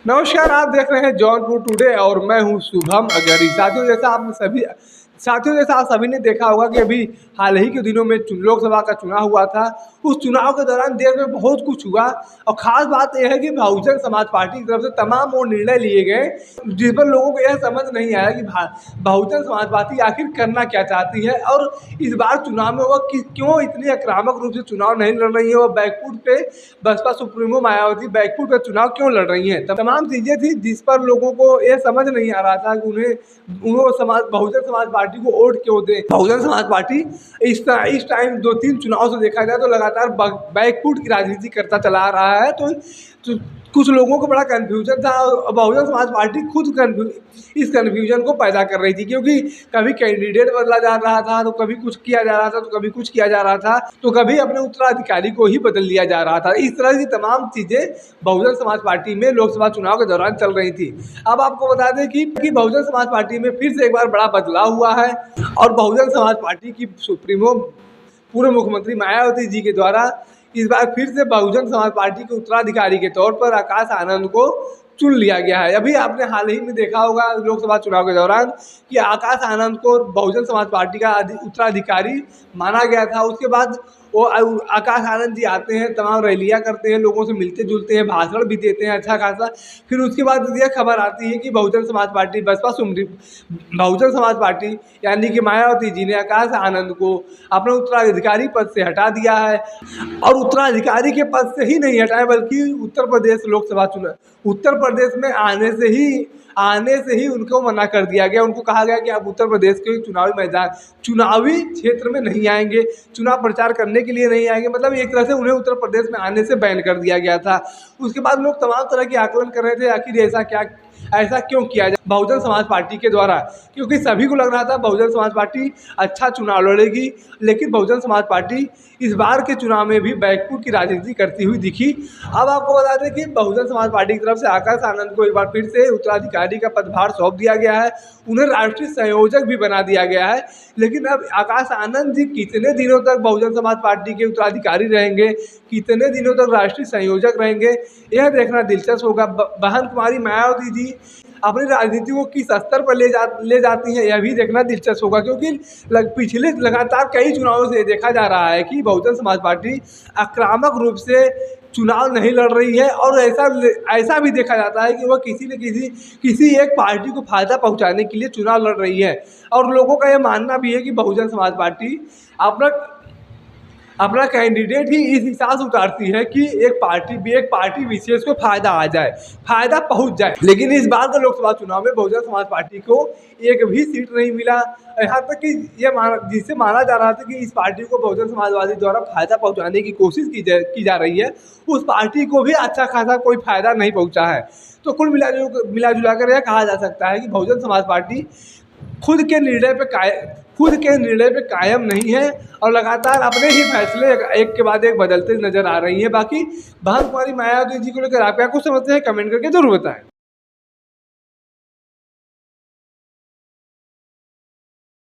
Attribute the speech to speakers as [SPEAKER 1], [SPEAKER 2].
[SPEAKER 1] नमस्कार, आप देख रहे हैं जौनपुर टुडे और मैं हूं शुभम अगरी। साथियों जैसा आप सभी ने देखा होगा कि अभी हाल ही के दिनों में लोकसभा का चुनाव हुआ था। उस चुनाव के दौरान देश में बहुत कुछ हुआ और खास बात यह है कि बहुजन समाज पार्टी की तरफ से तमाम वो निर्णय लिए गए जिस पर लोगों को यह समझ नहीं आया कि बहुजन समाज पार्टी आखिर करना क्या चाहती है और इस बार चुनाव में वो क्यों इतनी आक्रामक रूप से चुनाव नहीं लड़ रही है। वो बैकफुट पे बसपा सुप्रीमो मायावती बैकफुट पे चुनाव क्यों लड़ रही हैं, तमाम चीजें थी जिस पर लोगों को यह समझ नहीं आ रहा था कि उन्हें बहुजन समाज पार्टी को वोट क्यों दे। बहुजन समाज पार्टी इस टाइम 2-3 चुनाव से देखा जाए तो लगातार बैकफुट की राजनीति करता चला आ रहा है। तो कुछ लोगों को बड़ा कन्फ्यूजन था और बहुजन समाज पार्टी खुद इस कन्फ्यूजन को पैदा कर रही थी, क्योंकि कभी कैंडिडेट बदला जा रहा था, तो कभी कुछ किया जा रहा था, तो कभी कुछ किया जा रहा था, तो कभी अपने उत्तराधिकारी को ही बदल दिया जा रहा था। इस तरह की तमाम चीजें बहुजन समाज पार्टी में लोकसभा चुनाव के दौरान चल रही थी। अब आपको बता दें कि बहुजन समाज पार्टी में फिर से एक बार बड़ा बदलाव हुआ है और बहुजन समाज पार्टी की सुप्रीमो पूर्व मुख्यमंत्री मायावती जी के द्वारा इस बार फिर से बहुजन समाज पार्टी के उत्तराधिकारी के तौर पर आकाश आनंद को चुन लिया गया है। अभी आपने हाल ही में देखा होगा लोकसभा चुनाव के दौरान कि आकाश आनंद को बहुजन समाज पार्टी का उत्तराधिकारी माना गया था। उसके बाद वो आकाश आनंद जी आते हैं, तमाम रैलियां करते हैं, लोगों से मिलते जुलते हैं, भाषण भी देते हैं अच्छा खासा। फिर उसके बाद यह खबर आती है कि बहुजन समाज पार्टी बहुजन समाज पार्टी यानी कि मायावती जी ने आकाश आनंद को अपने उत्तराधिकारी पद से हटा दिया है और उत्तराधिकारी के पद से ही नहीं हटाया बल्कि उत्तर प्रदेश में आने से ही उनको मना कर दिया गया। उनको कहा गया कि आप उत्तर प्रदेश के चुनावी क्षेत्र में नहीं आएंगे, चुनाव प्रचार करने के लिए नहीं आएंगे। मतलब एक तरह से उन्हें उत्तर प्रदेश में आने से बैन कर दिया गया था। उसके बाद लोग तमाम तरह के आकलन कर रहे थे आखिर ऐसा क्यों किया जाए बहुजन समाज पार्टी के द्वारा, क्योंकि सभी को लग रहा था बहुजन समाज पार्टी अच्छा चुनाव लड़ेगी, लेकिन बहुजन समाज पार्टी इस बार के चुनाव में भी बैकफुट की राजनीति करती हुई दिखी। अब आपको बता दें कि बहुजन समाज पार्टी की तरफ से आकाश आनंद को एक बार फिर से उत्तराधिकारी का पदभार सौंप दिया गया है, उन्हें राष्ट्रीय संयोजक भी बना दिया गया है। लेकिन अब आकाश आनंद जी कितने दिनों तक बहुजन समाज पार्टी के उत्तराधिकारी रहेंगे, कितने दिनों तक राष्ट्रीय संयोजक रहेंगे, यह देखना दिलचस्प होगा। बहन कुमारी मायावती जी अपनी राजनीति को किस स्तर पर ले जाती हैं, यह भी देखना दिलचस्प होगा, क्योंकि पिछले लगातार कई चुनावों से देखा जा रहा है कि बहुजन समाज पार्टी आक्रामक रूप से चुनाव नहीं लड़ रही है और ऐसा भी देखा जाता है कि वह किसी एक पार्टी को फायदा पहुंचाने के लिए चुनाव लड़ रही है। और लोगों का यह मानना भी है कि बहुजन समाज पार्टी अपना कैंडिडेट ही इस हिसाब से उतारती है कि एक पार्टी विशेष को फायदा आ जाए, फायदा पहुंच जाए। लेकिन इस बार के लोकसभा चुनाव में बहुजन समाज पार्टी को एक भी सीट नहीं मिला। यहाँ तक कि जिससे माना जा रहा था कि इस पार्टी को बहुजन समाजवादी द्वारा फायदा पहुंचाने की कोशिश की जा रही है, उस पार्टी को भी अच्छा खासा कोई फायदा नहीं पहुंचा है। तो कुल मिला जुला कर यह कहा जा सकता है कि बहुजन समाज पार्टी खुद के निर्णय पे कायम नहीं है और लगातार अपने ही फैसले एक के बाद एक बदलते नजर आ रही है। बाकी बहन कुमारी मायावती जी को लेकर आप क्या कुछ समझते हैं, कमेंट करके जरूर बताएं।